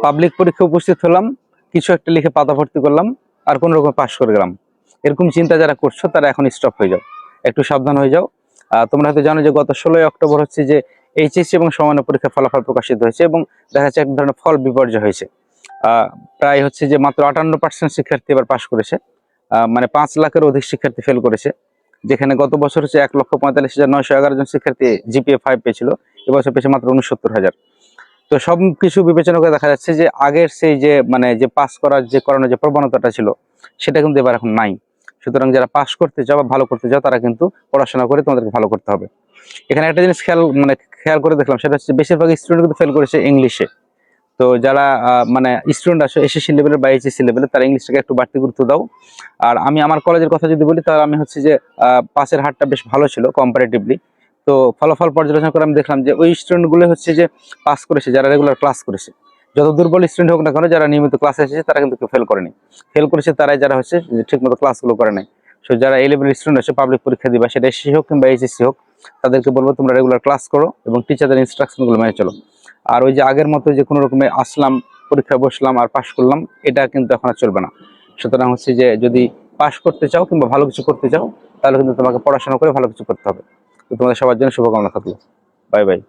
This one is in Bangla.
পাবলিক পরীক্ষা উপস্থিত হলাম, কিছু একটা লিখে পাতা ভর্তি করলাম, আর কোন রকম পাশ করে গেলাম। এরকম চিন্তা যারা করছো তারা এখন স্টপ হয়ে যাও, একটু সাবধান হয়ে যাও। তোমরা হয়তো জানো যে গত 16ই অক্টোবর হচ্ছে যে এইচএসসি এবং সমান্য পরীক্ষার ফলাফল প্রকাশিত হয়েছে, এবং দেখা যাচ্ছে এক ধরনের ফল বিপর্যয় হয়েছে। প্রায় হচ্ছে যে মাত্র 58% শিক্ষার্থী এবার পাশ করেছে, মানে 5 লাখের অধিক শিক্ষার্থী ফেল করেছে। যেখানে গত বছর হচ্ছে 1,45,911 জন শিক্ষার্থী জিপিএ 5 পেয়েছিল, এবছর পেয়েছে মাত্র 69,000। তো সবকিছু বিবেচনা করে দেখা যাচ্ছে যে আগের সেই যে মানে যে পাস করার যে করানোর যে প্রবণতাটা ছিল, সেটা কিন্তু এবার এখন নাই। সুতরাং যারা পাস করতে চাও বা ভালো করতে চাও তারা কিন্তু পড়াশোনা করে তোমাদেরকে ভালো করতে হবে। এখানে একটা জিনিস খেয়াল করে দেখলাম, সেটা হচ্ছে বেশিরভাগ স্টুডেন্ট কিন্তু ফেল করেছে ইংলিশে। তো যারা মানে স্টুডেন্ট আছে এসএসসি লেভেলের বা এইচএসসি লেভেলের, তারা ইংলিশটাকে একটু বাড়তি গুরুত্ব দাও। আর আমি আমার কলেজের কথা যদি বলি, তাহলে আমি হচ্ছে যে পাসের হারটা বেশ ভালো ছিল কম্পারেটিভলি। তো ফলাফল পর্যালোচনা করে আমি দেখলাম যে ওই স্টুডেন্টগুলো হচ্ছে যে পাস করেছে যারা রেগুলার ক্লাস করেছে। যত দুর্বল স্টুডেন্ট হোক না কেন, যারা নিয়মিত ক্লাসে এসেছে তারা কিন্তু কেউ ফেল করেনি। ফেল করেছে তারাই যারা হচ্ছে ঠিকমতো ক্লাসগুলো করে নাই। সো যারা এই লেভেলের স্টুডেন্ট আছে পাবলিক পরীক্ষা দিবা, সেটা এসএসসি হোক কিংবা এইচএসসি হোক, তাদেরকে বলবো তোমরা রেগুলার ক্লাস করো এবং টিচারদের ইনস্ট্রাকশনগুলো মেনে চলো। আর ওই যে আগের মতো যে কোনো রকমে আসলাম, পরীক্ষা বসলাম আর পাশ করলাম, এটা কিন্তু এখন আর চলবে না। সুতরাং হচ্ছে যে যদি পাশ করতে চাও কিংবা ভালো কিছু করতে চাও, তাহলে কিন্তু তোমাকে পড়াশোনা করে ভালো কিছু করতে হবে। তো তোমাদের সবার জন্য শুভকামনা থাকলো। Bye bye.